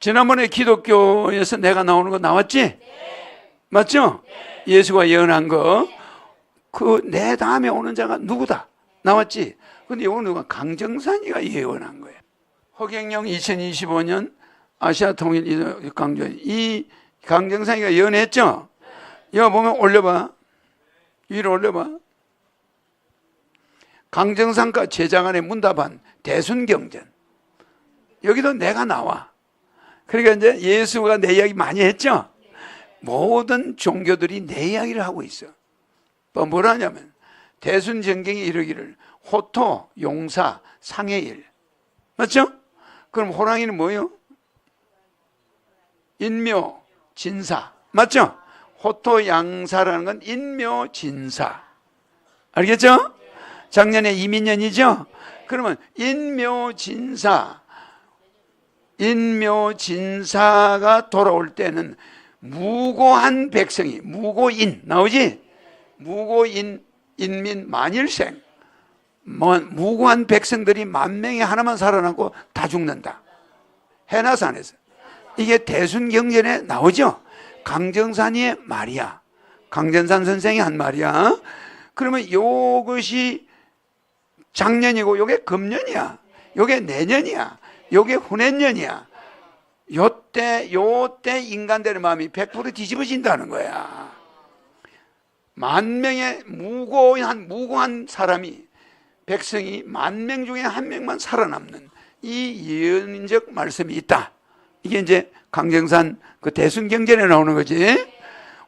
지난번에 기독교에서 내가 나오는 거 나왔지? 맞죠? 예수가 예언한 거. 그 내 다음에 오는 자가 누구다? 나왔지? 근데 오늘 누가 강정산이가 예언한 거예요. 허경영 2025년 아시아 통일 강조회. 이 강정산이가 예언했죠? 이거 보면 올려봐. 위로 올려봐. 강정산과 제자간의 문답한 대순경전. 여기도 내가 나와. 그러니까 이제 예수가 내 이야기 많이 했죠? 모든 종교들이 내 이야기를 하고 있어. 뭐라 하냐면 대순전경이 이르기를 호토, 용사, 상해일. 맞죠? 그럼 호랑이는 뭐예요? 인묘, 진사. 맞죠? 호토, 양사라는 건 인묘, 진사. 알겠죠? 작년에 이민년이죠? 그러면 인묘, 진사. 인묘, 진사가 돌아올 때는 무고한 백성이, 무고인 나오지? 무고인, 인민, 만일생. 무고한 백성들이 만 명이 하나만 살아남고 다 죽는다. 해나산에서. 이게 대순경전에 나오죠? 강정산이의 말이야. 강정산 선생이 한 말이야. 그러면 이것이 작년이고 요게 금년이야. 요게 내년이야. 요게 후내년이야. 요때 인간들의 마음이 100% 뒤집어진다는 거야. 만 명의 무고한 사람이, 백성이 만 명 중에 한 명만 살아남는 이 예언적 말씀이 있다. 이게 이제 강정산 그 대순경전에 나오는 거지.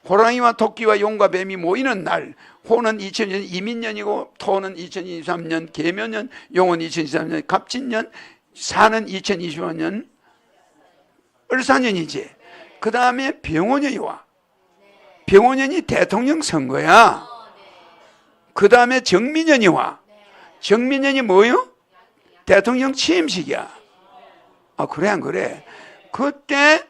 호랑이와 토끼와 용과 뱀이 모이는 날. 호는 2000년 이민년이고 토는 2023년 계묘년, 용은 2023년 갑진년, 사는 2025년 을사년이지. 그 다음에 병오년이 와. 병오년이 대통령 선거야. 그 다음에 정민년이 와. 정민년이 뭐요? 대통령 취임식이야. 아, 그래 안 그래? 그때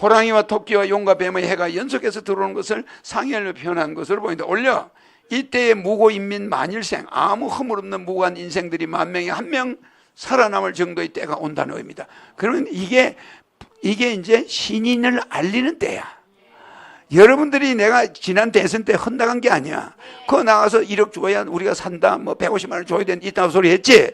호랑이와 토끼와 용과 뱀의 해가 연속해서 들어오는 것을 상해로 표현한 것으로 보인다. 올려. 이때의 무고인민 만일생, 아무 허물 없는 무고한 인생들이 만 명에 한 명 살아남을 정도의 때가 온다는 의미다. 그러면 이게 이제 신인을 알리는 때야. 여러분들이 내가 지난 대선 때 헌당한 게 아니야. 그거 나가서 1억 줘야 우리가 산다, 뭐 150만 원 줘야 된다, 이딴 소리 했지?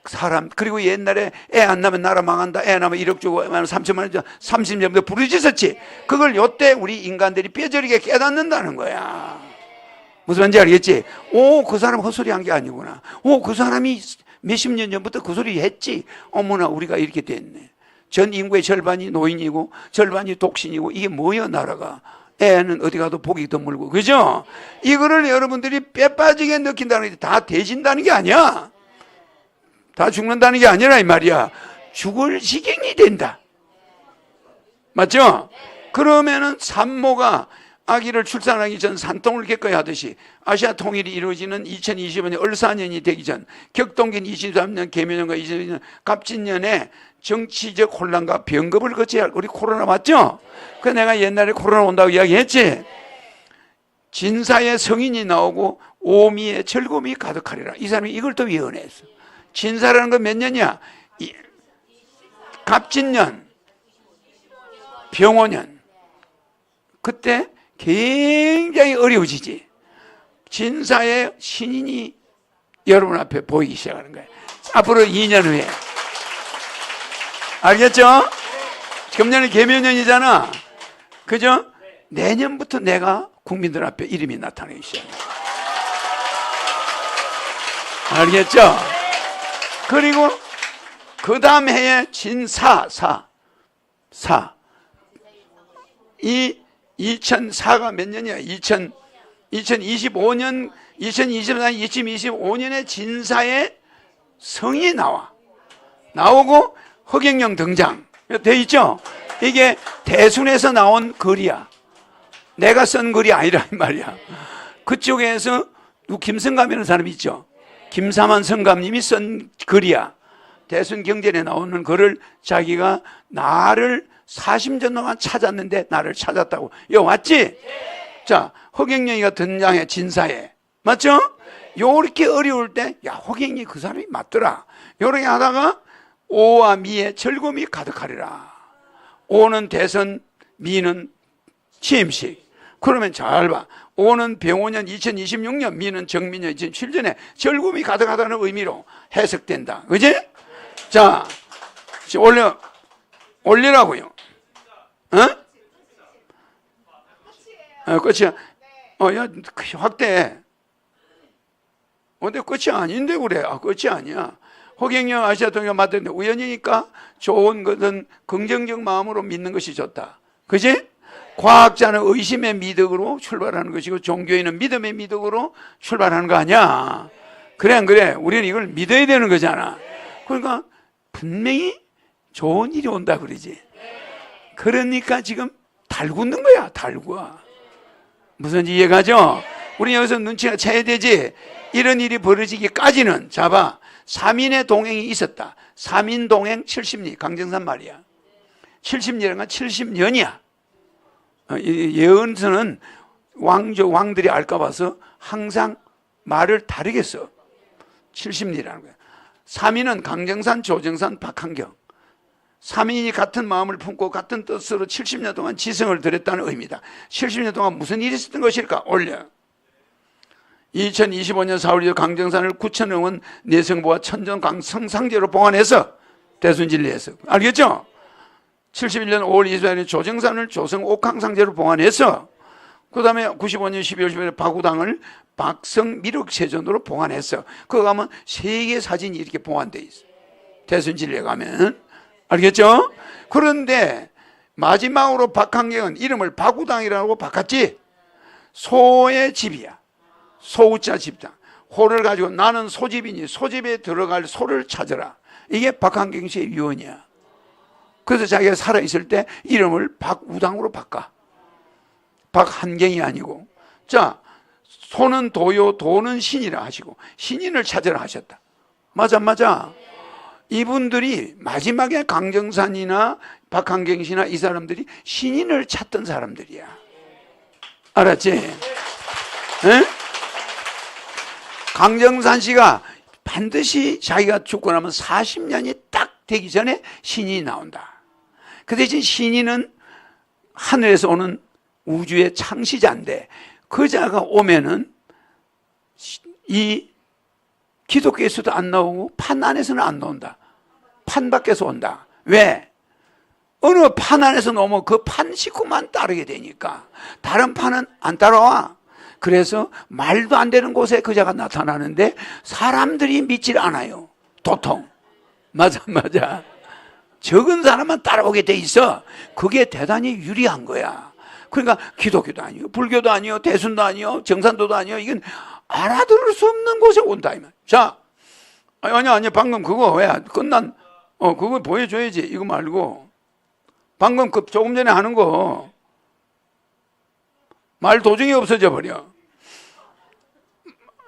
사람, 그리고 옛날에 애 안 낳으면 나라 망한다, 애 낳으면 1억 주고 3천만 원 줘, 30년부터 부르짖었지? 그걸 요때 우리 인간들이 뼈저리게 깨닫는다는 거야. 무슨 말인지 알겠지? 오, 그 사람 헛소리 한 게 아니구나. 오, 그 사람이 몇십 년 전부터 그 소리 했지? 어머나, 우리가 이렇게 됐네. 전 인구의 절반이 노인이고 절반이 독신이고 이게 뭐야 나라가. 애는 어디 가도 복이 드물고, 그죠? 이거를 여러분들이 뼈 빠지게 느낀다는 게 다 돼진다는 게 아니야. 다 죽는다는 게 아니라 이 말이야. 죽을 지경이 된다. 맞죠? 그러면은 산모가 아기를 출산하기 전 산통을 겪어야 하듯이 아시아 통일이 이루어지는 2025년 을사년이 되기 전 격동긴 23년 계묘년과 22년 갑진년에 정치적 혼란과 병겁을 거쳐야 할 우리 코로나 맞죠? 그 내가 옛날에 코로나 온다고 이야기했지? 진사의 성인이 나오고 오미의 즐거움이 가득하리라. 이 사람이 이걸 또 예언했어. 진사라는 건 몇 년이야? 갑진년, 병오년. 그때 굉장히 어려워지지. 진사의 신인이 여러분 앞에 보이기 시작하는 거예요. 앞으로 2년 후에. 알겠죠? 금년이 계묘년이잖아. 그죠? 내년부터 내가 국민들 앞에 이름이 나타나기 시작해요. 알겠죠? 그리고 그 다음 해에 진사, 이 2004가 몇 년이야? 2025년, 2024년, 2025년에 진사의 성이 나오고 허경영 등장. 돼 있죠? 이게 대순에서 나온 글이야. 내가 쓴 글이 아니라 이 말이야. 그쪽에서 김성감이라는 사람이 있죠? 김사만 성감님이 쓴 글이야. 대순 경전에 나오는 글을 자기가 나를 40년 동안 찾았는데 나를 찾았다고. 여기 왔지? 자, 허경영이가 등장해, 진사에. 맞죠? 요렇게 어려울 때, 야, 허경영이 그 사람이 맞더라. 요렇게 하다가 오와 미의 즐거움이 가득하리라. 오는 대선, 미는 취임식. 그러면 잘 봐. 오는 병오년 2026년, 미는 정민년 2007년에 즐거움이 가득하다는 의미로 해석된다. 그지? 자, 올리라고요. 끝이야. 야, 확대해. 근데 끝이 아닌데 그래. 끝이 아니야. 허경영 아시아 통역 맡았는데 우연이니까 좋은 것은 긍정적 마음으로 믿는 것이 좋다. 그지? 과학자는 의심의 미덕으로 출발하는 것이고 종교인은 믿음의 미덕으로 출발하는 거 아니야. 그래 안 그래? 우리는 이걸 믿어야 되는 거잖아. 그러니까 분명히 좋은 일이 온다 그러지. 그러니까 지금 달구는 거야. 달구야. 무슨 이해가죠? 우리 여기서 눈치가 채야 되지. 이런 일이 벌어지기까지는 잡아. 3인의 동행이 있었다. 3인 동행 70리. 강정산 말이야. 70리라는 건 70년이야. 예언서는 왕들이 알까 봐서 항상 말을 다르게 써. 70리라는 거야. 3인은 강정산, 조정산, 박한경. 3인이 같은 마음을 품고 같은 뜻으로 70년 동안 지성을 들였다는 의미다. 70년 동안 무슨 일이 있었던 것일까? 올려. 2025년 4월 2일 강정산을 9천여 원 내성부와 천정 강성상제로 봉안해서 대순진리에서. 알겠죠? 71년 5월 24일 조정산을 조성 옥황상제로 봉안해서 그 다음에 95년 12월 10일 바구당을 박성 미륵세전으로 봉안했어. 그거 가면 세 개 사진이 이렇게 봉안되어 있어. 대순진리에 가면. 알겠죠? 그런데 마지막으로 박한경은 이름을 바구당이라고 바꿨지. 소의 집이야. 소우자 집다. 호를 가지고 나는 소집이니 소집에 들어갈 소를 찾아라. 이게 박한경 씨의 유언이야. 그래서 자기가 살아있을 때 이름을 박우당으로 바꿔. 박한경이 아니고. 자, 소는 도요, 도는 신이라 하시고 신인을 찾으라 하셨다. 맞아. 이분들이 마지막에 강정산이나 박한경 씨나 이 사람들이 신인을 찾던 사람들이야. 알았지? 에? 강정산 씨가 반드시 자기가 죽고 나면 40년이 딱 되기 전에 신인이 나온다. 그 대신 신인은 하늘에서 오는 우주의 창시자인데 그 자가 오면은 이 기독교에서도 안 나오고 판 안에서는 안 나온다. 판 밖에서 온다. 왜? 어느 판 안에서 나오면 그 판 식구만 따르게 되니까 다른 판은 안 따라와. 그래서 말도 안 되는 곳에 그 자가 나타나는데 사람들이 믿질 않아요. 도통. 맞아. 적은 사람만 따라오게 돼 있어. 그게 대단히 유리한 거야. 그러니까 기독교도 아니요, 불교도 아니요, 대순도 아니요, 정산도도 아니요. 이건 알아들을 수 없는 곳에 온다. 자, 아니 방금 그거 왜 끝난? 그거 보여줘야지. 이거 말고 방금 그 조금 전에 하는 거 말 도중에 없어져 버려.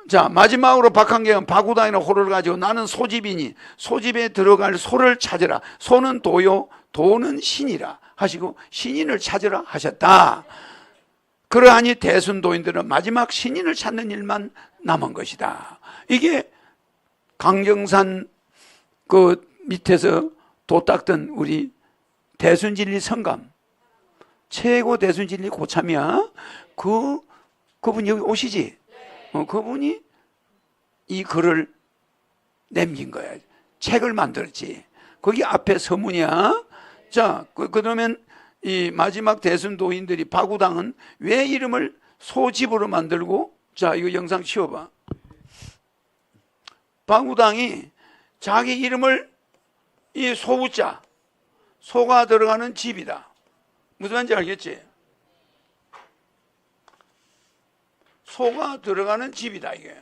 자, 마지막으로 박한경은 바구당이나 호를 가지고 나는 소집이니 소집에 들어갈 소를 찾으라. 소는 도요, 도는 신이라 하시고 신인을 찾으라 하셨다. 그러하니 대순도인들은 마지막 신인을 찾는 일만 남은 것이다. 이게 강정산 그 밑에서 도 닦던 우리 대순진리 성감, 최고 대순진리 고참이야. 그분이 여기 오시지? 그분이 이 글을 남긴 거야. 책을 만들었지. 거기 앞에 서문이야. 자, 그러면 이 마지막 대순도인들이 바구당은 왜 이름을 소집으로 만들고, 자, 이거 영상 치워봐. 바구당이 자기 이름을 이 소우자, 소가 들어가는 집이다. 무슨 말인지 알겠지? 소가 들어가는 집이다, 이게.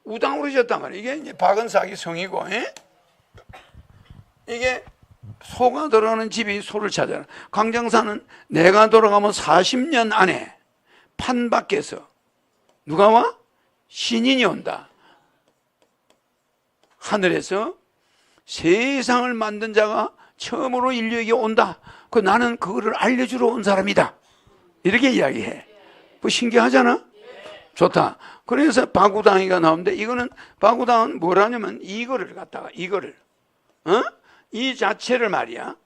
우당으로 지었단 말이야. 이게 이제 박은삭이 성이고, 이게 소가 들어가는 집이 소를 찾아라. 강정산은 내가 돌아가면 40년 안에 판 밖에서 누가 와? 신인이 온다. 하늘에서 세상을 만든 자가 처음으로 인류에게 온다. 나는 그거를 알려주러 온 사람이다. 이렇게 이야기해. 뭐 신기하잖아? 좋다. 그래서 바구당이가 나오는데 이거는 바구당은 뭐라냐면 이거를 갖다가 이거를 이 자체를 말이야.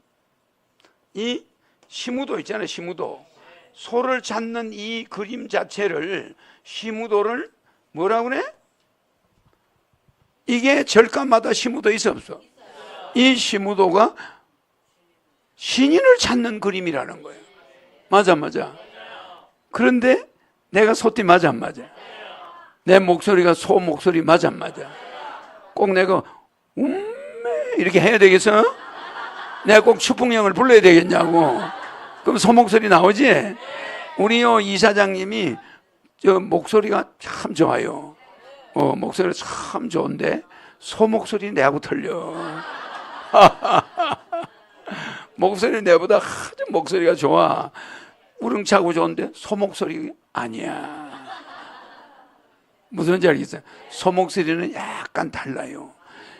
이 시무도 있잖아요. 시무도. 소를 찾는 이 그림 자체를, 시무도를 뭐라고 그래? 이게 절간마다 시무도 있어 없어? 이 시무도가 신인을 찾는 그림이라는 거예요. 맞아, 맞아. 그런데 내가 소띠 맞아, 안 맞아? 내 목소리가 소 목소리 맞아, 안 맞아? 꼭 내가 이렇게 해야 되겠어? 내가 꼭 추풍령을 불러야 되겠냐고. 그럼 소 목소리 나오지? 우리 이사장님이 저 목소리가 참 좋아요. 목소리가 참 좋은데 소 목소리 내하고 틀려. 목소리 내보다 아주 목소리가 좋아. 우렁차고 좋은데 소 목소리 아니야. 무슨 지 알겠어요? 소 목소리는 약간 달라요.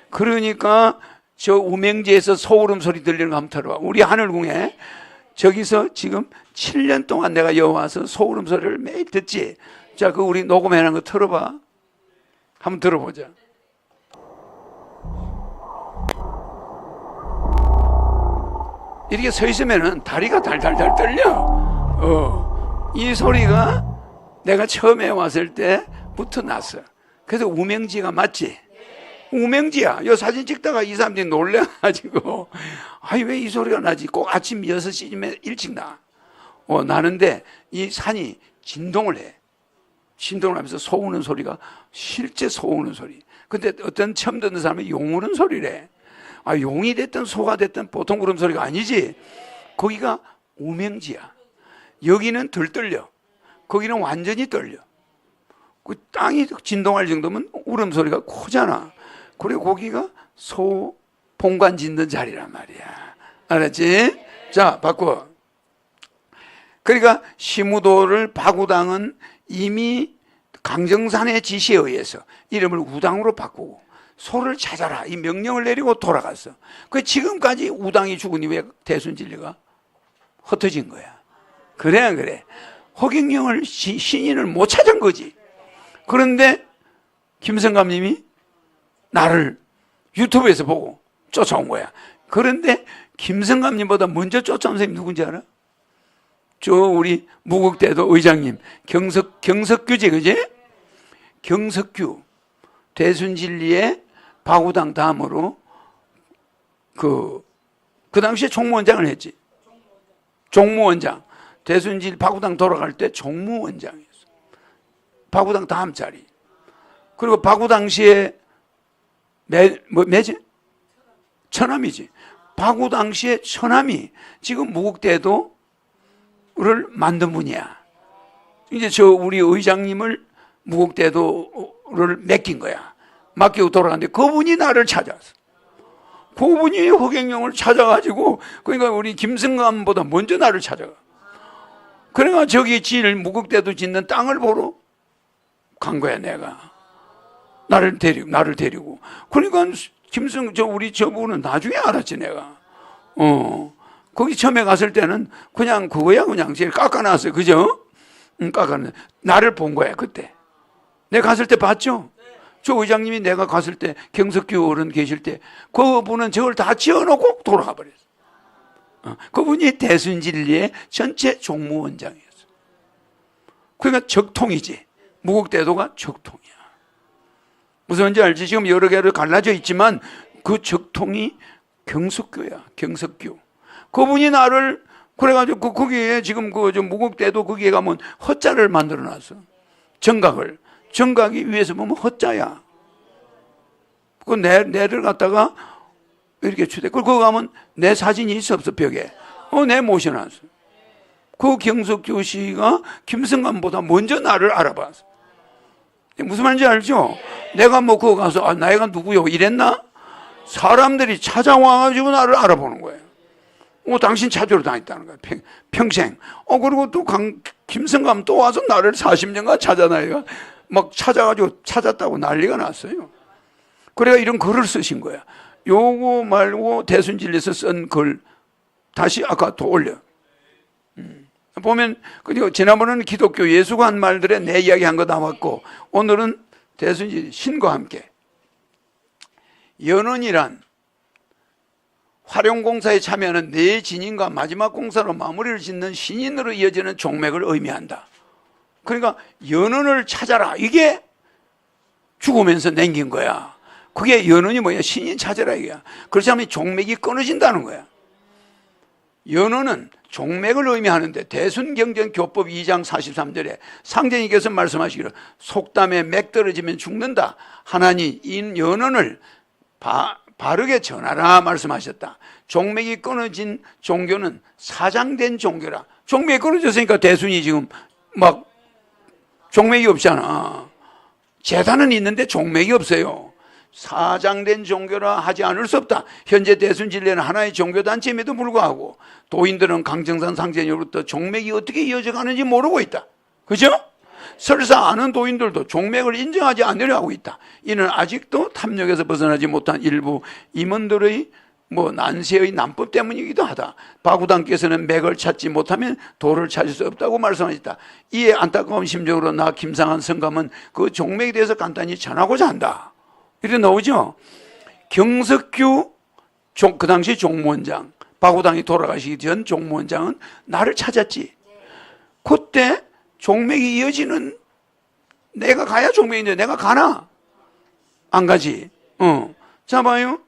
그러니까 저 우명지에서 소울음 소리 들리는 거 한번 들어봐. 우리 하늘궁에 저기서 지금 7년 동안 내가 여와서 소울음 소리를 매일 듣지. 자, 그 우리 녹음해놓은 거 들어봐. 한번 들어보자. 이렇게 서 있으면은 다리가 달달달 떨려. 이 소리가 내가 처음에 왔을 때부터 났어. 그래서 우명지가 맞지? 우명지야. 요 사진 찍다가 이 사람들이 놀래가지고, 아니, 왜 이 소리가 나지? 꼭 아침 6시쯤에 일찍 나. 나는데 이 산이 진동을 해. 진동을 하면서 소 우는 소리가 실제 소 우는 소리. 근데 어떤 처음 듣는 사람이 용 우는 소리래. 아, 용이 됐든 소가 됐든 보통 울음소리가 아니지. 거기가 우명지야. 여기는 덜 떨려. 거기는 완전히 떨려. 그 땅이 진동할 정도면 울음소리가 크잖아. 그리고 거기가 소 본관 짓는 자리란 말이야. 알았지? 자, 바꿔. 그러니까 시무도를 바구당은 이미 강정산의 지시에 의해서 이름을 우당으로 바꾸고 소를 찾아라 이 명령을 내리고 돌아갔어. 그 지금까지 우당이 죽은 이후에 대순진리가 흩어진 거야. 그래 안 그래? 허경영을 신인을 못 찾은 거지. 그런데 김성감님이 나를 유튜브에서 보고 쫓아온 거야. 그런데 김성감님보다 먼저 쫓아온 사람이 누군지 알아? 저 우리 무국대도 의장님 경석규지, 그지? 경석규 대순진리의 바구당 다음으로 그 당시에 총무원장을 했지. 총무원장. 대순진리 바구당 돌아갈 때 총무원장이었어. 바구당 다음 자리. 그리고 바구당시에 매지? 처남이지. 바구당시에 처남이 지금 무국대도를 만든 분이야. 이제 저 우리 의장님을 무국대도를 맡긴 거야. 맡기고 돌아갔는데 그분이 나를 찾아왔어. 그분이 허경영을 찾아가지고, 그러니까 우리 김승감보다 먼저 나를 찾아가. 그러니까 저기 무국대도 짓는 땅을 보러 간 거야, 내가. 나를 데리고. 그러니까 우리 저분은 나중에 알았지, 내가. 거기 처음에 갔을 때는 그냥 그거야, 그냥 제일 깎아놨어요. 그죠? 깎아놨어요. 나를 본 거야, 그때. 내가 갔을 때 봤죠? 저 의장님이 내가 갔을 때 경석규 어른 계실 때 그분은 저걸 다 지어놓고 돌아가 버렸어. 그분이 대순진리의 전체 종무원장이었어. 그러니까 적통이지. 무국대도가 적통이야. 무슨 말인지 알지? 지금 여러 개로 갈라져 있지만 그 적통이 경석규야. 경석규. 그분이 나를 그래가지고 거기에 지금 무국대도 거기에 가면 헛자를 만들어놨어. 정각을. 정각이 위에서 보면 헛자야. 그 내를 갖다가 이렇게 그리고 거기 가면 내 사진이 있어 없어, 벽에. 내 모셔놨어. 그 경석규 씨가 김성감보다 먼저 나를 알아봤어. 무슨 말인지 알죠? 내가 그거 가서 나이가 누구요? 이랬나? 사람들이 찾아와가지고 나를 알아보는 거예요. 당신 찾으러 다녔다는 거야. 평생. 그리고 또 김성감 또 와서 나를 40년간 찾아다니가 막 찾아가지고 찾았다고 난리가 났어요. 그래가 이런 글을 쓰신 거야. 요거 말고 대순진리에서 쓴 글 다시 아까 또 올려. 보면 그리고 지난번에는 기독교 예수가 한 말들에 내 이야기 한 거 남았고 오늘은 대순진리 신과 함께 연원이란 활용공사에 참여하는 네 진인과 마지막 공사로 마무리를 짓는 신인으로 이어지는 종맥을 의미한다. 그러니까 연원을 찾아라. 이게 죽으면서 남긴 거야. 그게 연원이 뭐야? 신인 찾아라 이거야. 그렇지 않으면 종맥이 끊어진다는 거야. 연원은 종맥을 의미하는데 대순경전교법 2장 43절에 상제님께서 말씀하시기를 속담에 맥 떨어지면 죽는다. 하나니 이 연원을 바르게 전하라 말씀하셨다. 종맥이 끊어진 종교는 사장된 종교라. 종맥이 끊어졌으니까 대순이 지금 막 종맥이 없잖아. 재단은 있는데 종맥이 없어요. 사장된 종교라 하지 않을 수 없다. 현재 대순진례는 하나의 종교단체임에도 불구하고 도인들은 강정산 상제님으로부터 종맥이 어떻게 이어져 가는지 모르고 있다. 그죠? 설사 아는 도인들도 종맥을 인정하지 않으려 하고 있다. 이는 아직도 탐욕에서 벗어나지 못한 일부 임원들의 난세의 난법 때문이기도 하다. 바구당께서는 맥을 찾지 못하면 도를 찾을 수 없다고 말씀하셨다. 이에 안타까운 심정으로 나 김상한 성감은 그 종맥에 대해서 간단히 전하고자 한다. 이렇게 나오죠. 경석규 그 당시 종무원장, 바구당이 돌아가시기 전 종무원장은 나를 찾았지. 그때 종맥이 이어지는, 내가 가야 종맥인데 내가 가나? 안 가지. 자 봐요.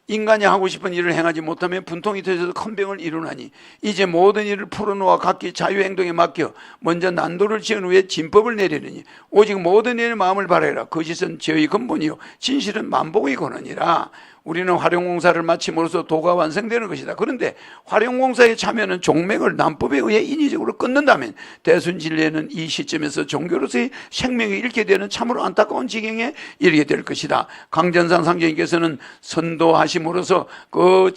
인간이 하고 싶은 일을 행하지 못하면 분통이 터져서 큰 병을 이루나니 이제 모든 일을 풀어놓아 각기 자유행동에 맡겨 먼저 난도를 지은 후에 진법을 내리느니 오직 모든 일의 마음을 바라라. 거짓은 죄의 근본이요 진실은 만복의 근원이라. 우리는 활용공사를 마침으로써 도가 완성되는 것이다. 그런데 활용공사에 참여는 종맥을 난법에 의해 인위적으로 끊는다면 대순진례는 이 시점에서 종교로서의 생명을 잃게 되는 참으로 안타까운 지경에 이르게 될 것이다. 강전상 상제님께서는 선도하심으로써 그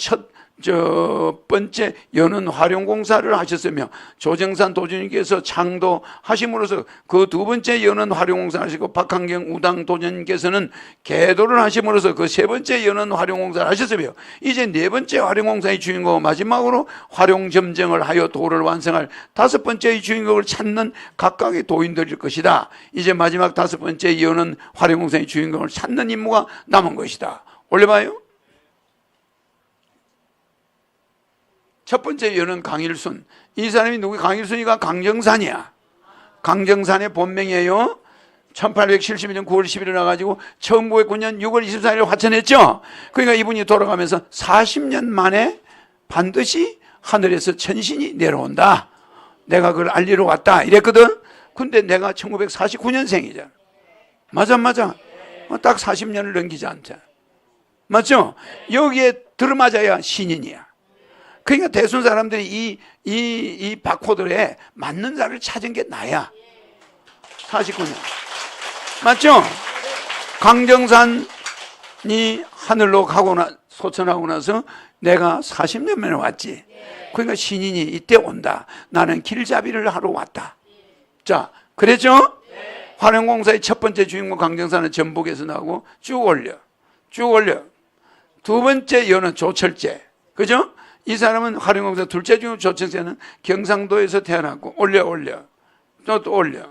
첫 번째 연은 활용공사를 하셨으며 조정산 도주님께서 창도하심으로써 그 두 번째 연은 활용공사를 하시고 박한경 우당 도전님께서는 계도를 하심으로써 그 세 번째 연은 활용공사를 하셨으며 이제 네 번째 활용공사의 주인공은 마지막으로 활용점정을 하여 도를 완성할 다섯 번째의 주인공을 찾는 각각의 도인들일 것이다. 이제 마지막 다섯 번째 연은 활용공사의 주인공을 찾는 임무가 남은 것이다. 올려봐요. 첫 번째 연은 강일순. 이 사람이 누구야? 강일순이가 강정산이야. 강정산의 본명이에요. 1871년 9월 10일에 나가지고 1909년 6월 24일에 화천했죠. 그러니까 이분이 돌아가면서 40년 만에 반드시 하늘에서 천신이 내려온다. 내가 그걸 알리러 왔다. 이랬거든. 근데 내가 1949년생이잖아. 맞아. 딱 40년을 넘기지 않잖아. 맞죠? 여기에 들어맞아야 신인이야. 그러니까 대순 사람들이 이 바코드에 맞는 자를 찾은 게 나야. 49년. 맞죠? 강정산이 하늘로 소천하고 나서 내가 40년 만에 왔지. 그러니까 신인이 이때 온다. 나는 길잡이를 하러 왔다. 자, 그랬죠? 활용공사의 첫 번째 주인공 강정산은 전북에서 나오고 쭉 올려. 두 번째 연은 조철제. 그죠? 이 사람은 활용공사 둘째 주인공 조철제는 경상도에서 태어났고 올려. 또 올려.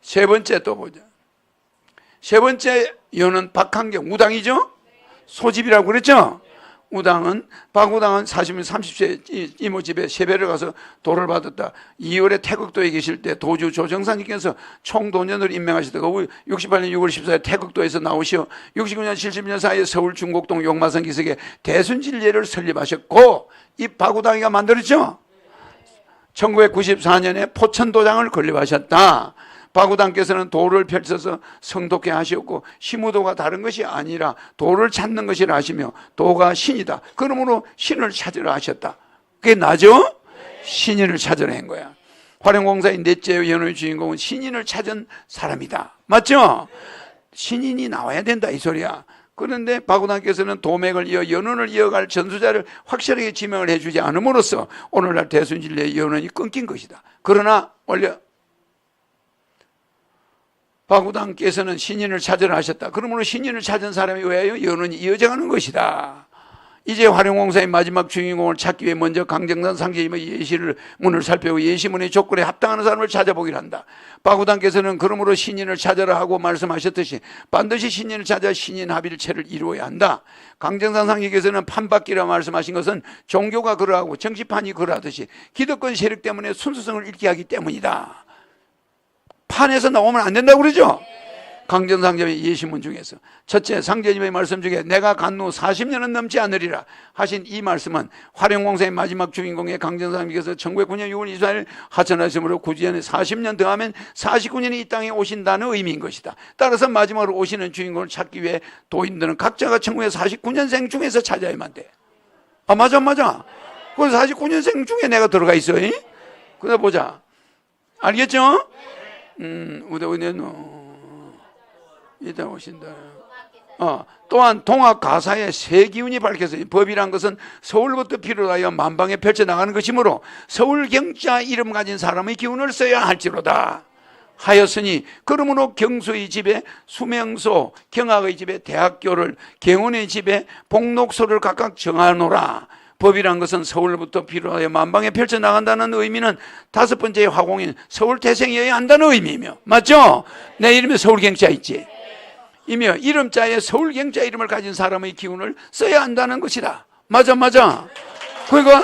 세 번째 또 보자. 세 번째 연은 박한경 우당이죠? 소집이라고 그랬죠? 박우당은 30세 이모 집에 세배를 가서 도를 받았다. 2월에 태극도에 계실 때 도주 조정사님께서 총도년을 임명하시다가 68년 6월 14일 태극도에서 나오시어 69년 70년 사이에 서울 중곡동 용마산 기슭에 대순진례를 설립하셨고 이 박우당이가 만들었죠. 1994년에 포천도장을 건립하셨다. 박우당께서는 도를 펼쳐서 성독해 하셨고 시무도가 다른 것이 아니라 도를 찾는 것이라 하시며 도가 신이다. 그러므로 신을 찾으라 하셨다. 그게 나죠? 신인을 찾으라 한 거야. 활용공사의 넷째 연호의 주인공은 신인을 찾은 사람이다. 맞죠? 신인이 나와야 된다 이 소리야. 그런데 박우당께서는 도맥을 이어 연원을 이어갈 전수자를 확실하게 지명을 해주지 않음으로써 오늘날 대순진례의 연원이 끊긴 것이다. 그러나 박우당께서는 신인을 찾으라 하셨다. 그러므로 신인을 찾은 사람에 의하여 연원이 이어져가는 것이다. 이제 활용공사의 마지막 주인공을 찾기 위해 먼저 강정산 상제님의 문을 살펴보고 예시문의 조건에 합당하는 사람을 찾아보기를 한다. 바구단께서는 그러므로 신인을 찾아라 하고 말씀하셨듯이 반드시 신인을 찾아 신인 합일체를 이루어야 한다. 강정산 상제께서는 판받기라 말씀하신 것은 종교가 그러하고 정치판이 그러하듯이 기득권 세력 때문에 순수성을 잃게 하기 때문이다. 판에서 나오면 안 된다고 그러죠? 강정상제의 예시문 중에서 첫째, 상제님의 말씀 중에 내가 간 후 40년은 넘지 않으리라 하신 이 말씀은 활용공사의 마지막 주인공의 강정상님께서 1909년 6월 24일 하천하심으로 구지연에 40년 더하면 49년이 이 땅에 오신다는 의미인 것이다. 따라서 마지막으로 오시는 주인공을 찾기 위해 도인들은 각자가 1949년생 중에서 찾아야만 돼. 아, 맞아. 그 49년생 중에 내가 들어가 있어요. 그래 보자. 알겠죠? 우리는 이따 오신다. 또한 동학 가사의 세 기운이 밝혀서 법이란 것은 서울부터 비롯하여 만방에 펼쳐나가는 것이므로 서울 경자 이름 가진 사람의 기운을 써야 할지로다 하였으니 그러므로 경소의 집에 수명소, 경학의 집에 대학교를, 경운의 집에 복록소를 각각 정하노라. 법이란 것은 서울부터 비롯하여 만방에 펼쳐나간다는 의미는 다섯 번째 화공인 서울태생이어야 한다는 의미이며, 맞죠? 내 이름에 서울경자 있지? 이며 이름자에 서울경자 이름을 가진 사람의 기운을 써야 한다는 것이다. 맞아. 그러니까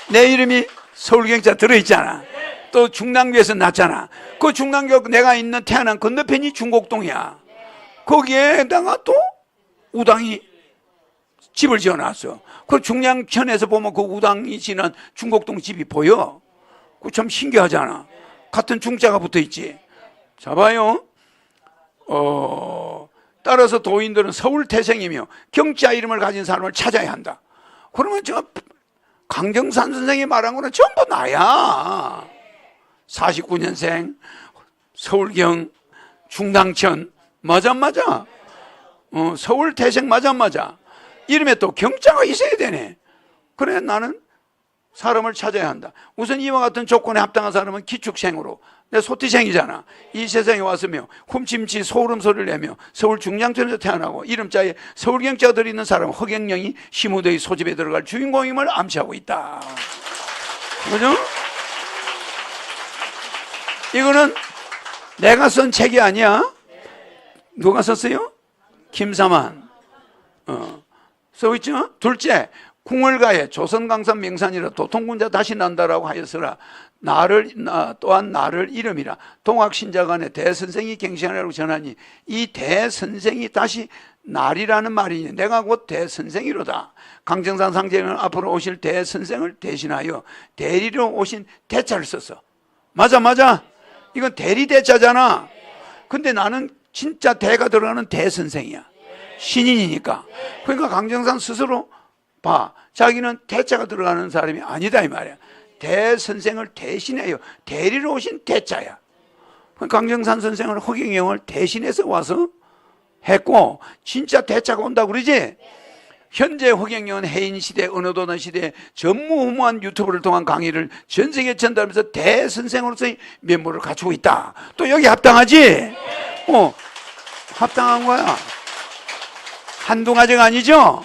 내 이름이 서울경자 들어있잖아. 또 중랑교에서 났잖아. 그 중랑교 내가 있는 태안항 건너편이 중곡동이야. 거기에다가 또 우당이 집을 지어놨어. 그 중량천에서 보면 그 우당이 지난 중곡동 집이 보여. 그 참 신기하잖아. 같은 중자가 붙어있지. 자 봐요. 따라서 도인들은 서울태생이며 경자 이름을 가진 사람을 찾아야 한다. 그러면 저 강정산 선생이 말한 거는 전부 나야. 49년생 서울경 중당천 맞아. 서울태생 맞아. 이름에 또 경자가 있어야 되네. 그래 나는 사람을 찾아야 한다. 우선 이와 같은 조건에 합당한 사람은 기축생으로, 내 소티생이잖아. 이 세상에 왔으며 훔침치 소울음소리를 내며 서울 중량천에서 태어나고 이름자에 서울경자가 들어있는 사람은 허경영이 시무대의 소집에 들어갈 주인공임을 암시하고 있다. 그죠? 이거는 내가 쓴 책이 아니야. 누가 썼어요? 김사만. 써있죠? 둘째, 궁을가에 조선강산 명산이라 도통군자 다시 난다라고 하였으라. 또한 나를 이름이라 동학신자간에 대선생이 갱신하라고 전하니 이 대선생이 다시 날이라는 말이니 내가 곧 대선생이로다. 강정산 상제는 앞으로 오실 대선생을 대신하여 대리로 오신 대자를 썼어. 맞아. 이건 대리대자잖아. 근데 나는 진짜 대가 들어가는 대선생이야. 신인이니까. 그러니까 강정산 스스로 자기는 대자가 들어가는 사람이 아니다 이 말이야. 대선생을 대신해요. 대리로 오신 대자야. 강정산 선생을 허경영을 대신해서 와서 했고 진짜 대자가 온다고 그러지? 현재 허경영은 해인시대, 은어도난 시대 전무후무한 유튜브를 통한 강의를 전 세계에 전달하면서 대선생으로서의 면모를 갖추고 있다. 또 여기 합당하지? 합당한 거야. 한두 가지가 아니죠?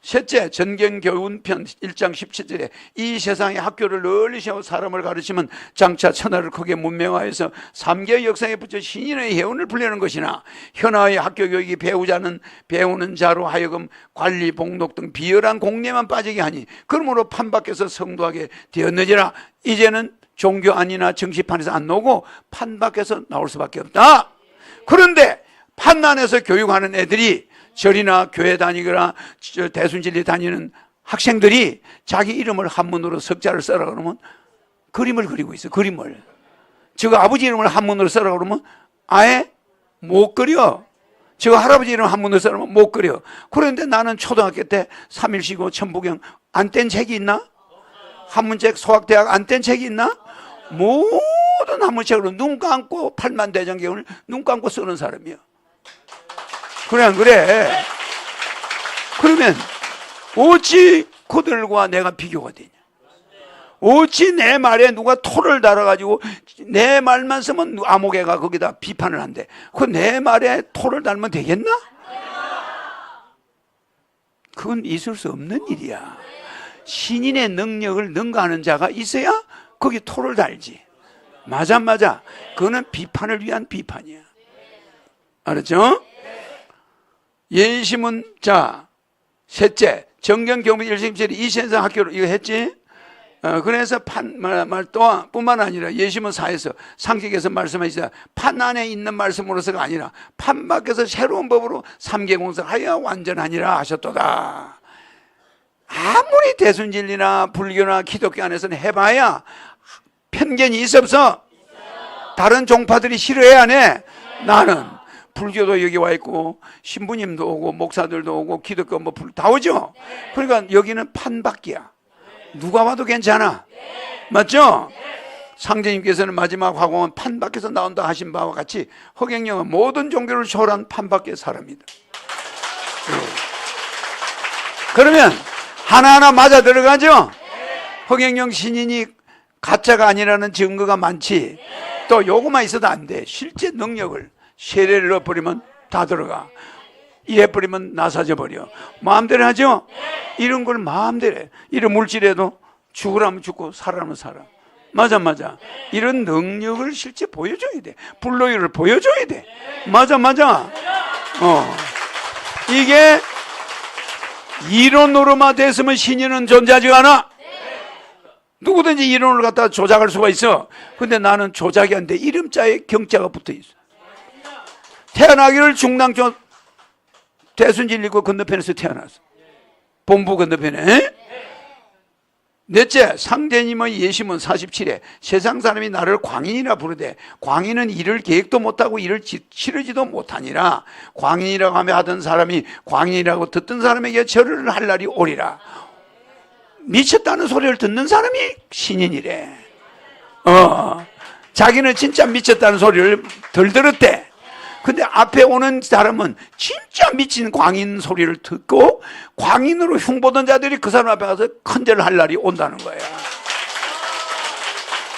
셋째, 전경교훈편 1장 17절에 이 세상의 학교를 널리 세워 사람을 가르치면 장차 천하를 크게 문명화해서 3개의 역사에 붙여 신인의 해운을 불리는 것이나 현아의 학교 교육이 배우는 자로 하여금 관리, 복록 등 비열한 공례만 빠지게 하니 그러므로 판밖에서 성도하게 되었느니라. 이제는 종교 안이나 정치판에서 안 나오고 판밖에서 나올 수밖에 없다. 그런데 판 안에서 교육하는 애들이 절이나 교회 다니거나 대순진리 다니는 학생들이 자기 이름을 한문으로 석자를 써라 그러면 그림을 그리고 있어. 그림을. 저거 아버지 이름을 한문으로 써라 그러면 아예 못 그려. 저거 할아버지 이름 한문으로 써라 그러면 못 그려. 그런데 나는 초등학교 때 삼일시고 천부경 안 뗀 책이 있나? 한문책 소학대학 안 뗀 책이 있나? 모든 한문책으로 눈 감고 팔만대장경을 눈 감고 쓰는 사람이야. 그래 안 그래? 그러면 어찌 그들과 내가 비교가 되냐? 어찌 내 말에 누가 토를 달아가지고 내 말만 쓰면 아무개가 거기다 비판을 한대. 그 내 말에 토를 달면 되겠나? 그건 있을 수 없는 일이야. 신인의 능력을 능가하는 자가 있어야 거기 토를 달지. 맞아. 그거는 비판을 위한 비판이야. 알았죠? 예심은, 자, 셋째, 정경 경비 일심실이 이시현상 학교로 이거 했지? 그래서 뿐만 아니라 예시문 4에서 상직에서 말씀하시자 판 안에 있는 말씀으로서가 아니라 판 밖에서 새로운 법으로 삼계공사하여 완전하니라 하셨도다. 아무리 대순진리나 불교나 기독교 안에서는 해봐야 편견이 있어 없어? 다른 종파들이 싫어해 안 해? 나는 불교도 여기 와 있고 신부님도 오고 목사들도 오고 기독교 뭐 다 오죠? 그러니까 여기는 판 밖이야. 누가 봐도 괜찮아. 맞죠? 상제님께서는 마지막 화공은 판 밖에서 나온다 하신 바와 같이 허경영은 모든 종교를 초월한 판 밖의 사람이다. 그러면 하나하나 맞아 들어가죠? 허경영 신인이 가짜가 아니라는 증거가 많지. 또 요거만 있어도 안 돼. 실제 능력을 세례를 넣어버리면 다 들어가. 이래버리면 나사져 버려. 마음대로 하죠? 이런 걸 마음대로 해. 이런 물질에도 죽으라면 죽고 살아라면 살아. 맞아. 이런 능력을 실제 보여줘야 돼. 불로이를 보여줘야 돼. 맞아. 이게 이론으로만 됐으면 신인은 존재하지 않아. 누구든지 이론을 갖다가 조작할 수가 있어. 근데 나는 조작이 안 돼. 이름자에 경자가 붙어 있어. 태어나기를 중랑조 대순진리고 건너편에서 태어났어. 본부 건너편에. 넷째, 상제님의 예시문 47에 세상 사람이 나를 광인이라 부르되 광인은 일을 계획도 못하고 일을 치르지도 못하니라. 광인이라고 하며 하던 사람이 광인이라고 듣던 사람에게 절을 할 날이 오리라. 미쳤다는 소리를 듣는 사람이 신인이래. 자기는 진짜 미쳤다는 소리를 덜 들었대. 근데 앞에 오는 사람은 진짜 미친 광인 소리를 듣고 광인으로 흉보던 자들이 그 사람 앞에 가서 큰절을 할 날이 온다는 거야.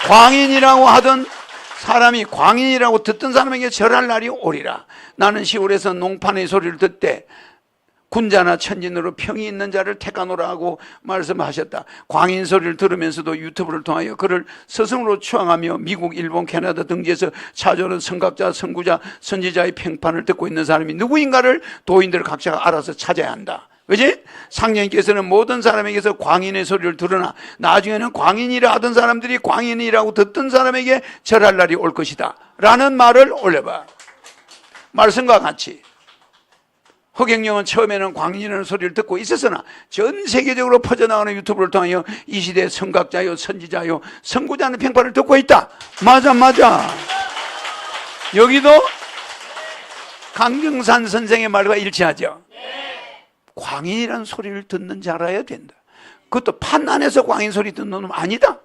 광인이라고 하던 사람이 광인이라고 듣던 사람에게 절할 날이 오리라. 나는 시골에서 농판의 소리를 듣되 군자나 천진으로 평이 있는 자를 택하노라 하고 말씀하셨다. 광인 소리를 들으면서도 유튜브를 통하여 그를 스승으로 추앙하며 미국, 일본, 캐나다 등지에서 찾아오는 선각자, 선구자, 선지자의 평판을 듣고 있는 사람이 누구인가를 도인들 각자가 알아서 찾아야 한다. 그지? 상령께서는 모든 사람에게서 광인의 소리를 들으나 나중에는 광인이라 하던 사람들이 광인이라고 듣던 사람에게 절할 날이 올 것이다 라는 말을 올려봐. 말씀과 같이 허경영은 처음에는 광인이라는 소리를 듣고 있었으나 전 세계적으로 퍼져나가는 유튜브를 통하여 이 시대의 선각자요, 선지자요, 선구자는 평판을 듣고 있다. 맞아. 여기도 강정산 선생의 말과 일치하죠. 광인이라는 소리를 듣는 자라야 된다. 그것도 판 안에서 광인 소리 듣는 놈은 아니다.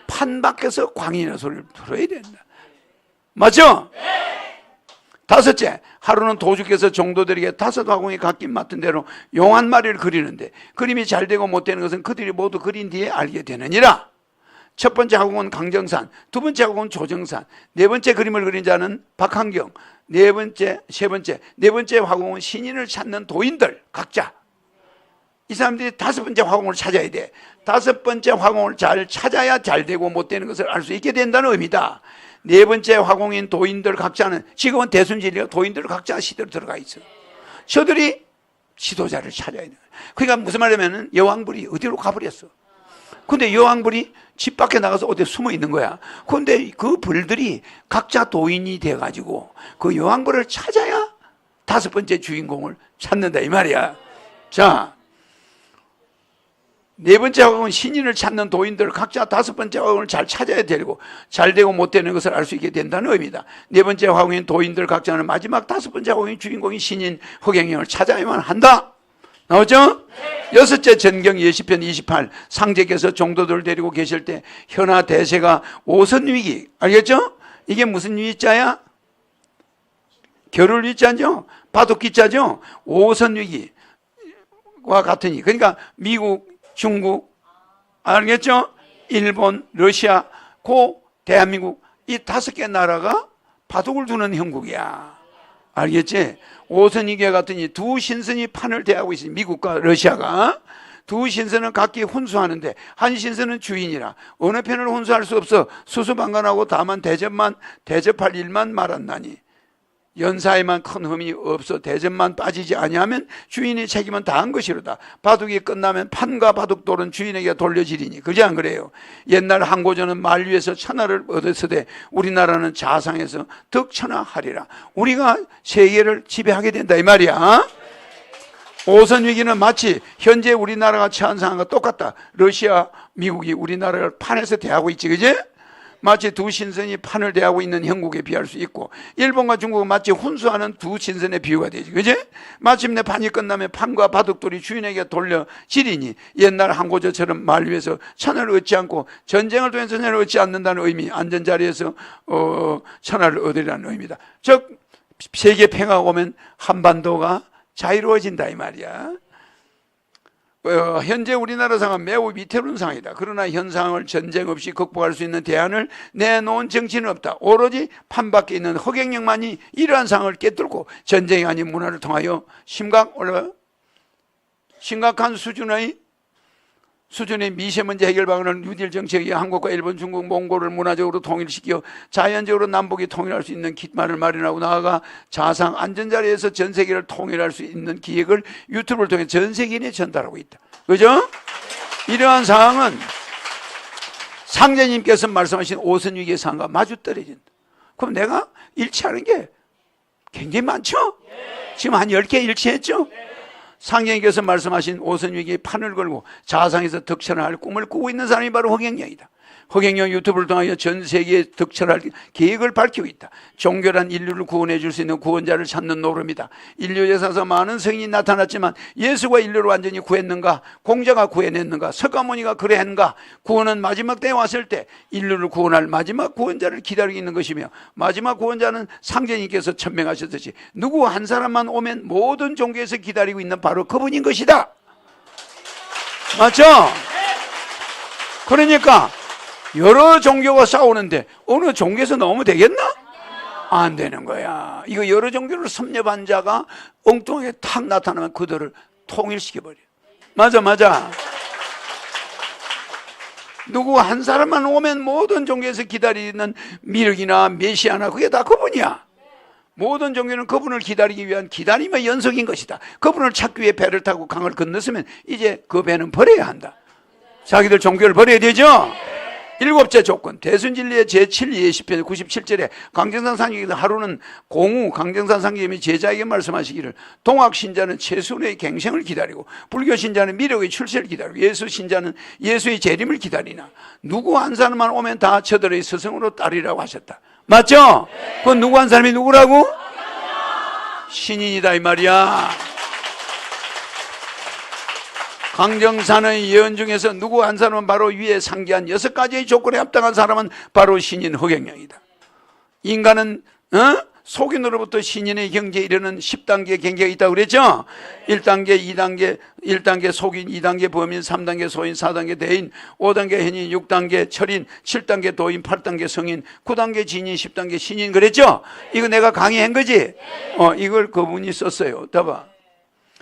판 밖에서 광인이라는 소리를 들어야 된다. 맞죠? 다섯째, 하루는 도주께서 종도들에게 5 화공이 각기 맡은 대로 용 한 마리를 그리는데 그림이 잘 되고 못 되는 것은 그들이 모두 그린 뒤에 알게 되느니라. 첫 번째 화공은 강정산, 두 번째 화공은 조정산, 네 번째 그림을 그린 자는 박한경, 네 번째 화공은 신인을 찾는 도인들 각자. 이 사람들이 5번째 화공을 찾아야 돼. 5번째 화공을 잘 찾아야 잘 되고 못 되는 것을 알 수 있게 된다는 의미다. 네 번째 화공인 도인들 각자는 지금은 대순진리가 도인들 각자 시대로 들어가 있어. 저들이 지도자를 찾아야 돼. 그러니까 무슨 말이냐면 여왕불이 어디로 가버렸어. 근데 여왕불이 집 밖에 나가서 어디 숨어 있는 거야. 근데 그 불들이 각자 도인이 돼가지고 그 여왕불을 찾아야 5번째 주인공을 찾는다 이 말이야. 자, 네 번째 화공은 신인을 찾는 도인들 각자 5번째 화공을 잘 찾아야 되고 잘 되고 못 되는 것을 알 수 있게 된다는 의미다. 네 번째 화공인 도인들 각자는 마지막 5번째 화공인 주인공인 신인 허경영을 찾아야만 한다. 나오죠? 여섯째, 전경 예시편 28 상제께서 종도들을 데리고 계실 때 현하 대세가 오선위기, 알겠죠? 이게 무슨 위자야? 겨룰 위자죠? 바둑기자죠? 오선위기와 같으니, 그러니까 미국, 중국, 알겠죠? 일본, 러시아, 고 대한민국 이 5개 나라가 바둑을 두는 형국이야. 알겠지? 오선이교회 같더니 두 신선이 판을 대하고 있으니 미국과 러시아가 두 신선은 각기 혼수하는데 한 신선은 주인이라 어느 편을 혼수할 수 없어 수수방관하고 다만 대접할 일만 말았나니 연사에만 큰 흠이 없어 대접만 빠지지 아니하면 주인의 책임은 다한 것이로다. 바둑이 끝나면 판과 바둑돌은 주인에게 돌려지리니 그지 안 그래요? 옛날 항고전은 말 위에서 천하를 얻었으되 우리나라는 자상에서 득천하하리라. 우리가 세계를 지배하게 된다 이 말이야. 오선 위기는 마치 현재 우리나라가 처한 상황과 똑같다. 러시아, 미국이 우리나라를 판에서 대하고 있지 그지? 마치 두 신선이 판을 대하고 있는 형국에 비할 수 있고 일본과 중국은 마치 혼수하는 두 신선의 비유가 되지 그지? 마침내 판이 끝나면 판과 바둑돌이 주인에게 돌려지리니 옛날 항고전처럼 말 위에서 천하를 얻지 않고 전쟁을 통해서 천하를 얻지 않는다는 의미 안전자리에서 천하를 얻으리라는 의미다. 즉 세계 평화가 오면 한반도가 자유로워진다 이 말이야. 현재 우리나라 상황은 매우 위태로운 상황이다. 그러나 현 상황을 전쟁 없이 극복할 수 있는 대안을 내놓은 정치는 없다. 오로지 판밖에 있는 허경영만이 이러한 상황을 깨뚫고 전쟁이 아닌 문화를 통하여 심각한 수준의 미세먼지 해결 방안을 뉴딜 정책이 한국과 일본, 중국, 몽골을 문화적으로 통일시켜 자연적으로 남북이 통일할 수 있는 기반을 마련하고 나아가 자상 안전자리에서 전 세계를 통일할 수 있는 기획을 유튜브를 통해 전 세계인에 전달하고 있다. 그죠? 이러한 상황은 상제님께서 말씀하신 오선위기의 상황과 마주 떨어진다. 그럼 내가 일치하는 게 굉장히 많죠? 지금 한 10개 일치했죠? 상경님께서 말씀하신 오선위기에 판을 걸고 자상에서 득천할 꿈을 꾸고 있는 사람이 바로 허경영이다. 허경영 유튜브를 통하여 전 세계에 득천할 계획을 밝히고 있다. 종교란 인류를 구원해 줄 수 있는 구원자를 찾는 노름이다. 인류 역사에서 많은 성인이 나타났지만 예수가 인류를 완전히 구했는가? 공자가 구해냈는가? 석가모니가 그래했는가? 구원은 마지막 때에 왔을 때 인류를 구원할 마지막 구원자를 기다리고 있는 것이며 마지막 구원자는 상제님께서 천명하셨듯이 누구 한 사람만 오면 모든 종교에서 기다리고 있는 바로 그분인 것이다. 맞죠? 그러니까 여러 종교가 싸우는데 어느 종교에서 넣으면 되겠나? 안 되는 거야. 이거 여러 종교를 섭렵한 자가 엉뚱하게 탁 나타나면 그들을 통일시켜버려. 맞아. 누구 한 사람만 오면 모든 종교에서 기다리는 미륵이나 메시아나 그게 다 그분이야. 모든 종교는 그분을 기다리기 위한 기다림의 연속인 것이다. 그분을 찾기 위해 배를 타고 강을 건넜으면 이제 그 배는 버려야 한다. 자기들 종교를 버려야 되죠? 일곱째 조건, 대순진리의 제7 예시편 97절에 강정산 상경에서 하루는 공우 강정산 상경님이 제자에게 말씀하시기를 동학 신자는 최순의 갱생을 기다리고 불교 신자는 미륵의 출세를 기다리고 예수 신자는 예수의 재림을 기다리나 누구 한 사람만 오면 다 저들의 스승으로 따르리라고 하셨다. 맞죠? 그건 누구 한 사람이 누구라고? 신인이다 이 말이야. 강정산의 예언 중에서 누구 한 사람은 바로 위에 상기한 6가지의 조건에 합당한 사람은 바로 신인 허경영이다. 인간은 속인으로부터 신인의 경지에 이르는 10단계 경계가 있다고 그랬죠? 1단계, 2단계, 1단계 속인, 2단계 범인, 3단계 소인, 4단계 대인, 5단계 현인, 6단계 철인, 7단계 도인, 8단계 성인, 9단계 진인, 10단계 신인 그랬죠? 이거 내가 강의한 거지? 이걸 그분이 썼어요. 봐봐.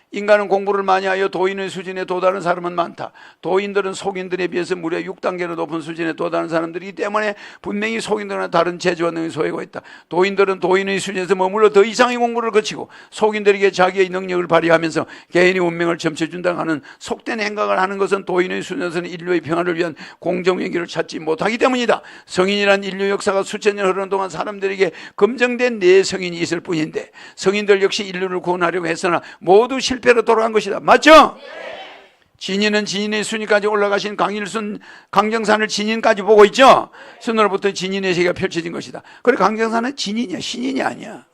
인간은 공부를 많이 하여 도인의 수준에 도달하는 사람은 많다. 도인들은 속인들에 비해서 무려 6단계로 높은 수준에 도달하는 사람들이기 때문에 분명히 속인들은 다른 재주와 능력이 소유가 있다. 도인들은 도인의 수준에서 머물러 더 이상의 공부를 거치고 속인들에게 자기의 능력을 발휘하면서 개인의 운명을 점쳐준다고 하는 속된 행각을 하는 것은 도인의 수준에서는 인류의 평화를 위한 공정행위를 찾지 못하기 때문이다. 성인이란 인류 역사가 수천 년 흐르는 동안 사람들에게 검증된 네 성인이 있을 뿐인데 성인들 역시 인류를 구원하려고 했으나 모두 실패로 돌아간 것이다. 맞죠? 진인은 진인의 순위까지 올라가신 강일순 강정산을 진인까지 보고 있죠? 순으로부터 진인의 세계가 펼쳐진 것이다. 그래 강정산은 진인이야 신인이 아니야.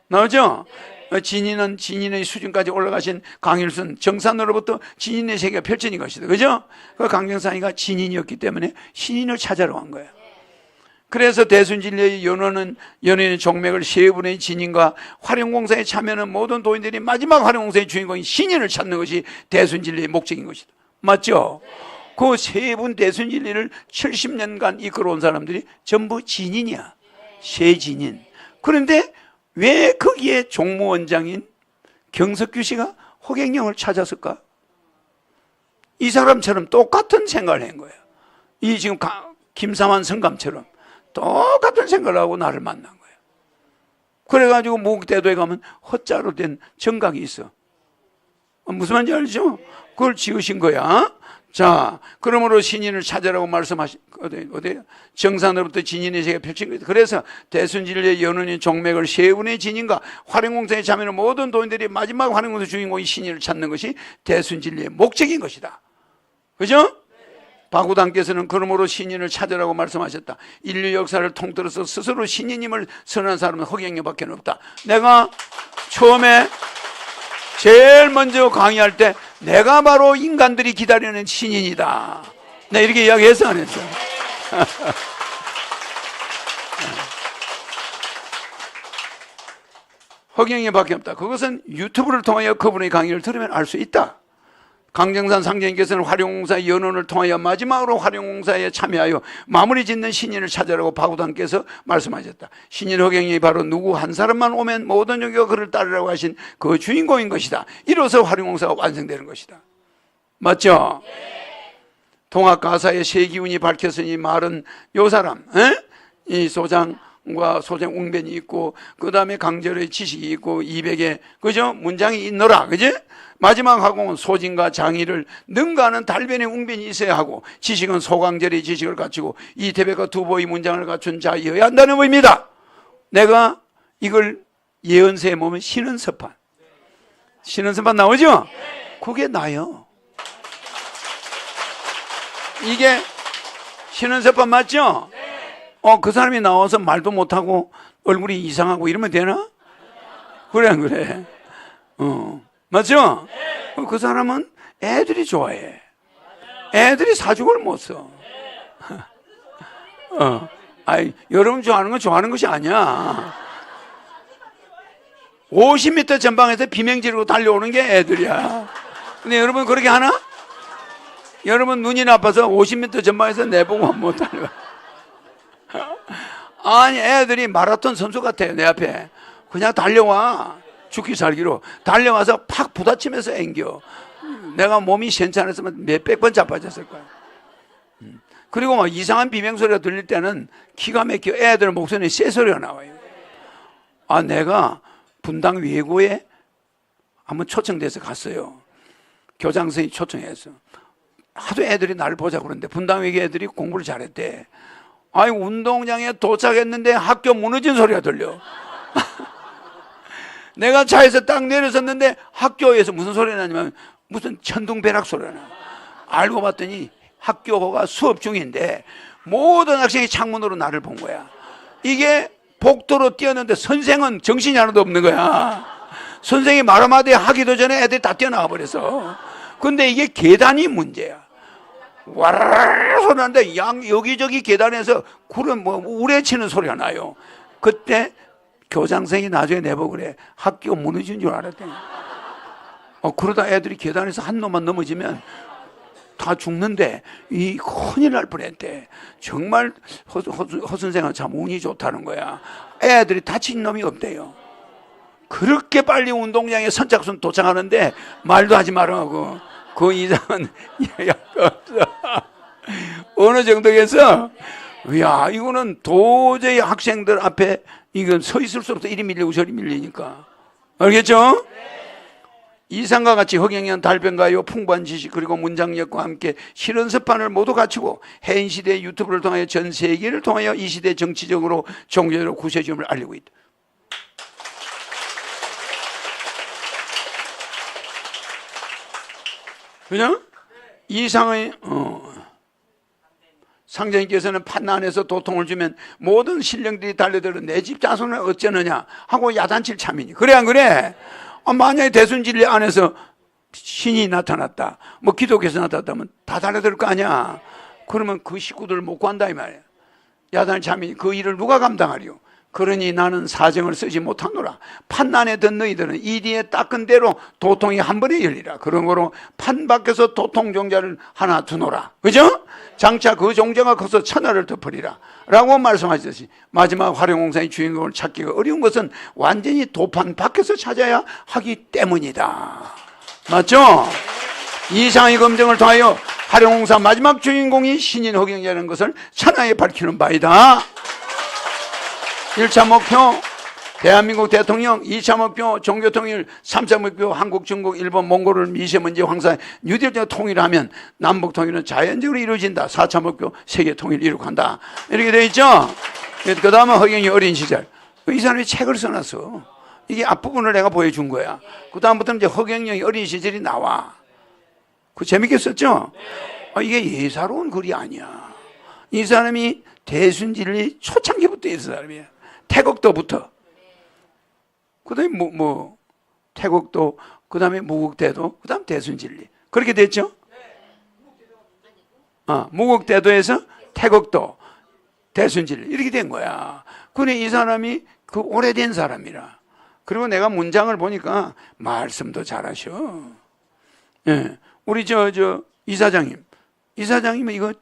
나오죠? 진인은 진인의 수준까지 올라가신 강일순 정산으로부터 진인의 세계가 펼쳐진 것이다. 그죠? 그 강정산이가 진인이었기 때문에 신인을 찾아러 간 거야. 그래서 대순진리의 연원의 종맥을 세 분의 진인과 활용공사에 참여하는 모든 도인들이 마지막 활용공사의 주인공인 신인을 찾는 것이 대순진리의 목적인 것이다. 맞죠? 그 세 분 대순진리를 70년간 이끌어온 사람들이 전부 진인이야. 세 진인. 그런데 왜 거기에 종무원장인 경석규 씨가 허경영을 찾았을까? 이 사람처럼 똑같은 생각을 한 거예요. 이 지금 김삼환 성감처럼 똑같은 생각을 하고 나를 만난 거예요. 그래가지고 무국대도에 가면 헛자로 된 정각이 있어. 무슨 말인지 알죠? 그걸 지으신 거야. 자, 그러므로 신인을 찾으라고 말씀하신, 어디에요? 정산으로부터 진인의 세계가 펼친 거예요. 그래서 대순진리의 연운인 종맥을 세운의 진인과 활용공사에 참여하는 모든 도인들이 마지막 활용공사 주인공인 신인을 찾는 것이 대순진리의 목적인 것이다. 그죠? 바구단께서는 그러므로 신인을 찾으라고 말씀하셨다. 인류 역사를 통틀어서 스스로 신인임을 선언한 사람은 허경영밖에 없다. 내가 처음에 제일 먼저 강의할 때 내가 바로 인간들이 기다리는 신인이다. 내가 이렇게 이야기해서 안 했어. 허경영밖에 없다. 그것은 유튜브를 통하여 그분의 강의를 들으면 알 수 있다. 강정산 상제님께서는 활용공사의 연원을 통하여 마지막으로 활용공사에 참여하여 마무리 짓는 신인을 찾으라고 바구단께서 말씀하셨다. 신인 허경영이 바로 누구 한 사람만 오면 모든 종교가 그를 따르라고 하신 그 주인공인 것이다. 이로써 활용공사가 완성되는 것이다. 맞죠? 통합가사의 세 기운이 밝혔으니 말은 요 사람, 이 소장과 소장 웅변이 있고, 그 다음에 강절의 지식이 있고, 200의, 그죠? 문장이 있노라. 그지? 마지막 하공은 소진과 장의를 능가하는 달변의 웅변이 있어야 하고, 지식은 소강절의 지식을 갖추고, 이태백과 두보의 문장을 갖춘 자여야 한다는 의미다. 내가 이걸 예언서에 보면 신은서판. 신은서판 나오죠? 그게 나요. 이게 신은서판 맞죠? 그 사람이 나와서 말도 못하고 얼굴이 이상하고 이러면 되나? 그래 안 그래? 맞죠? 그 사람은 애들이 좋아해. 애들이 사죽을 못 써. 아이, 여러분 좋아하는 건 좋아하는 것이 아니야. 50m 전방에서 비명 지르고 달려오는 게 애들이야. 근데 여러분 그렇게 하나? 여러분 눈이 나빠서 50m 전방에서 내보고 못 달려. 아니, 애들이 마라톤 선수 같아요. 내 앞에 그냥 달려와. 죽기 살기로 달려와서 팍 부딪히면서 앵겨. 내가 몸이 괜찮았으면 몇백 번 자빠졌을 거야. 그리고 막 이상한 비명소리가 들릴 때는 기가 막혀 애들 목소리에 쇠소리가 나와요. 아, 내가 분당 외고에 한번 초청돼서 갔어요. 교장선생님이 초청했어. 하도 애들이 나를 보자고 그러는데 분당 외고 애들이 공부를 잘했대. 아니, 운동장에 도착했는데 학교 무너진 소리가 들려. 내가 차에서 딱 내려섰는데 학교에서 무슨 소리가 나냐면 무슨 천둥벼락 소리가 나. 알고 봤더니 학교가 수업 중인데 모든 학생이 창문으로 나를 본 거야. 이게 복도로 뛰었는데 선생은 정신이 하나도 없는 거야. 선생이 말 한마디 하기도 전에 애들이 다 뛰어나와 버렸어. 근데 이게 계단이 문제야. 와라라 소리 나는데 여기저기 계단에서 구름 우레치는 소리가 나요. 그때 교장선생이 나중에 내보고 그래. 학교 무너진 줄 알았대. 그러다 애들이 계단에서 한 놈만 넘어지면 다 죽는데 이 큰일 날 뻔했대. 정말 허 선생은 참 운이 좋다는 거야. 애들이 다친 놈이 없대요. 그렇게 빨리 운동장에 선착순 도착하는데 말도 하지 말라고. 그 이상은 없어. 어느 정도겠어? 이야, 이거는 도저히 학생들 앞에 이건 서 있을 수 없어. 이리 밀리고 저리 밀리니까. 알겠죠? 이상과 같이 허경영 달변가요 풍부한 지식 그리고 문장력과 함께 실언서판을 모두 갖추고 해인시대의 유튜브를 통하여 전 세계를 통하여 이 시대 정치적으로 종교적으로 구세주임을 알리고 있다. 그죠? 이상의 상제님께서는 판난에서 도통을 주면 모든 신령들이 달려들어 내 집 자손을 어쩌느냐 하고 야단칠 참이니. 그래 안 그래? 만약에 대순진리 안에서 신이 나타났다, 뭐 기독교에서 나타났다면 다 달려들 거 아니야. 그러면 그 식구들을 못 구한다 이 말이야. 야단을 참이니 그 일을 누가 감당하리요? 그러니 나는 사정을 쓰지 못하노라. 판난에 든 너희들은 이 뒤에 닦은 대로 도통이 한 번에 열리라. 그런 거로 판 밖에서 도통 종자를 하나 두노라. 그죠? 장차 그 종자가 커서 천하를 덮으리라 라고 말씀하셨듯이 마지막 활용공사의 주인공을 찾기가 어려운 것은 완전히 도판 밖에서 찾아야 하기 때문이다. 맞죠? 이상의 검증을 통하여 활용공사 마지막 주인공이 신인 허경이라는 것을 천하에 밝히는 바이다. 1차 목표 대한민국 대통령, 2차 목표 종교통일, 3차 목표 한국, 중국, 일본, 몽골을 미세먼지, 황사, 뉴딜과 통일하면 남북통일은 자연적으로 이루어진다. 4차 목표 세계통일 이룩한다. 이렇게 되어 있죠. 그 다음은 허경이 어린 시절, 이 사람이 책을 써놨어. 이게 앞부분을 내가 보여준 거야. 그 다음부터 이제 허경영이 어린 시절이 나와. 그 재밌게 썼죠? 이게 예사로운 글이 아니야. 이 사람이 대순진리 초창기부터 있는 사람이야. 태국도부터. 그 다음에 태국도, 그 다음에 무국대도, 그 다음 대순진리. 그렇게 됐죠? 무국대도에서 태국도, 대순진리. 이렇게 된 거야. 그래, 이 사람이 그 오래된 사람이라. 그리고 내가 문장을 보니까 말씀도 잘하셔. 예. 우리 이사장님. 이사장님은 이거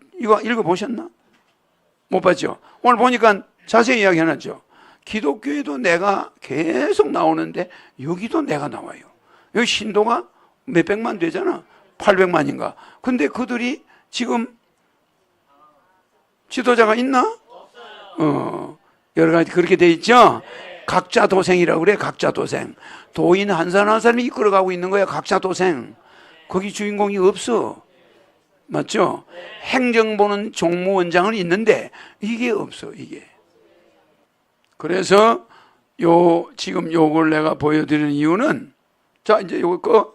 읽어보셨나? 못 봤죠? 오늘 보니까 자세히 이야기 해놨죠? 기독교에도 내가 계속 나오는데 여기도 내가 나와요. 여기 신도가 몇백만 되잖아. 800만인가. 근데 그들이 지금 지도자가 있나? 여러 가지 그렇게 돼 있죠? 각자 도생이라고 그래. 각자 도생. 도인 한 사람 한 사람이 이끌어가고 있는 거야. 각자 도생. 거기 주인공이 없어. 맞죠? 행정부는 종무원장은 있는데 이게 없어. 이게. 그래서 지금 요걸 내가 보여드리는 이유는, 자, 이제 요거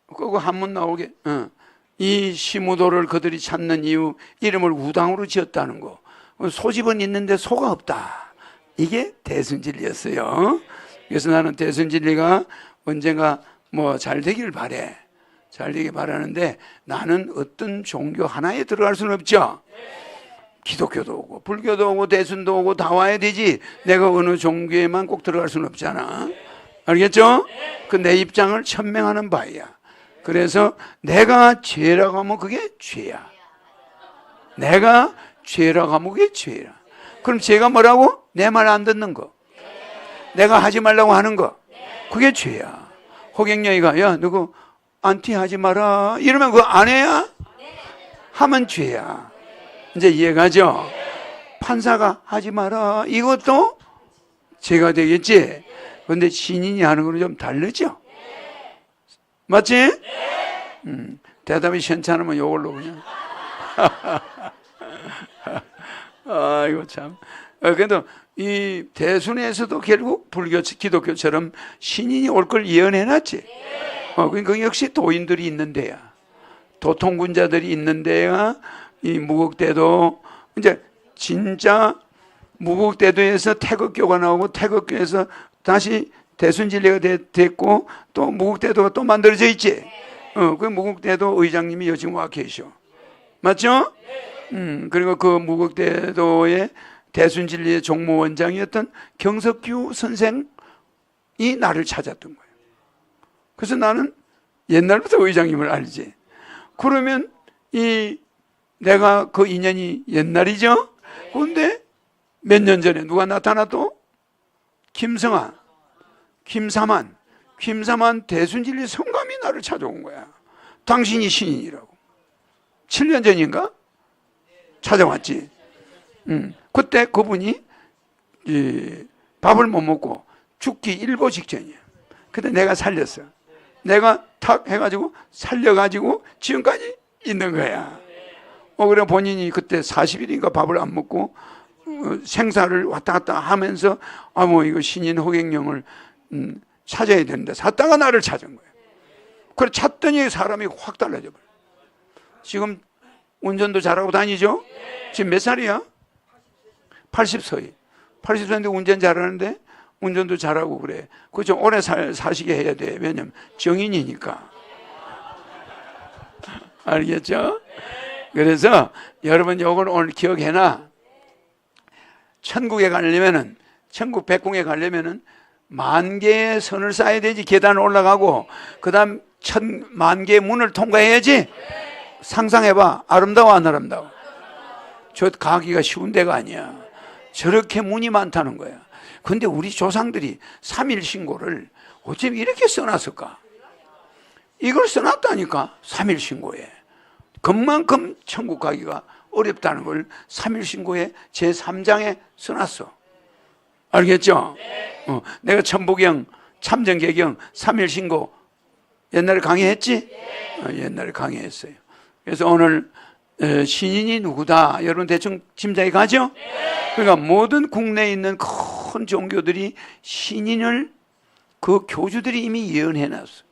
끄고 한문 나오게. 이 시무도를 그들이 찾는 이유, 이름을 우당으로 지었다는 거. 소집은 있는데 소가 없다. 이게 대순진리였어요. 그래서 나는 대순진리가 언젠가 잘 되길 바래. 잘 되길 바라는데 나는 어떤 종교 하나에 들어갈 수는 없죠. 기독교도 오고 불교도 오고 대순도 오고 다 와야 되지. 내가 어느 종교에만 꼭 들어갈 수는 없잖아. 알겠죠? 그 내 입장을 천명하는 바야. 그래서 내가 죄라고 하면 그게 죄야. 내가 죄라고 하면 그게 죄야. 그럼 죄가 뭐라고? 내 말 안 듣는 거. 내가 하지 말라고 하는 거. 그게 죄야. 호갱령이가 야 누구 안티하지 마라 이러면 그거 안 해야? 하면 죄야. 이제 이해가죠? 판사가 하지 마라 이것도 죄가 되겠지. 그런데 신인이 하는 거는 좀 다르죠? 맞지? 대답이 시원찮으면 이걸로 그냥 아이고 참. 그래도 이 대순에서도 결국 불교, 기독교처럼 신인이 올 걸 예언해놨지. 그 역시 도인들이 있는 데야. 도통군자들이 있는 데야. 이 무국대도 이제 진짜 무국대도에서 태극교가 나오고 태극교에서 다시 대순진리가 됐고 또 무국대도가 또 만들어져 있지. 그 무국대도 의장님이 요즘 와 계셔. 맞죠? 그리고 그 무국대도의 대순진리의 종무원장이었던 경석규 선생이 나를 찾았던 거예요. 그래서 나는 옛날부터 의장님을 알지. 그러면 내가 그 인연이 옛날이죠? 그런데 몇 년 전에 누가 나타나도 김사만 대순진리 성감이 나를 찾아온 거야. 당신이 신인이라고. 7년 전인가? 찾아왔지. 그때 그분이 밥을 못 먹고 죽기 일보 직전이야. 근데 내가 살렸어. 내가 탁 해가지고 살려가지고 지금까지 있는 거야. 그래 본인이 그때 40일인가 밥을 안 먹고 생사를 왔다 갔다 하면서 이거 신인 호갱령을 찾아야 되는데 찾다가 나를 찾은 거야. 그래 찾더니 사람이 확 달라져 버려. 지금 운전도 잘하고 다니죠? 지금 몇 살이야? 80세. 80세인데 운전 잘하는데 운전도 잘하고 그래. 그거 좀 오래 사시게 해야 돼. 왜냐면 정인이니까. 알겠죠? 그래서 여러분 이걸 오늘 기억해놔. 천국에 가려면은, 천국 백궁에 가려면은 만 개의 선을 쌓아야 되지. 계단을 올라가고 그 다음 10,000,000개의 문을 통과해야지. 상상해봐. 아름다워 안 아름다워? 저 가기가 쉬운 데가 아니야. 저렇게 문이 많다는 거야. 근데 우리 조상들이 3일 신고를 어쩜 이렇게 써놨을까? 이걸 써놨다니까. 3일 신고에 그만큼 천국 가기가 어렵다는 걸 3일 신고에 제3장에 써놨어. 알겠죠? 내가 천부경, 참정계경, 3일 신고 옛날에 강의했지? 옛날에 강의했어요. 그래서 오늘 신인이 누구다 여러분 대충 짐작이 가죠? 그러니까 모든 국내에 있는 큰 종교들이 신인을 그 교주들이 이미 예언해 놨어.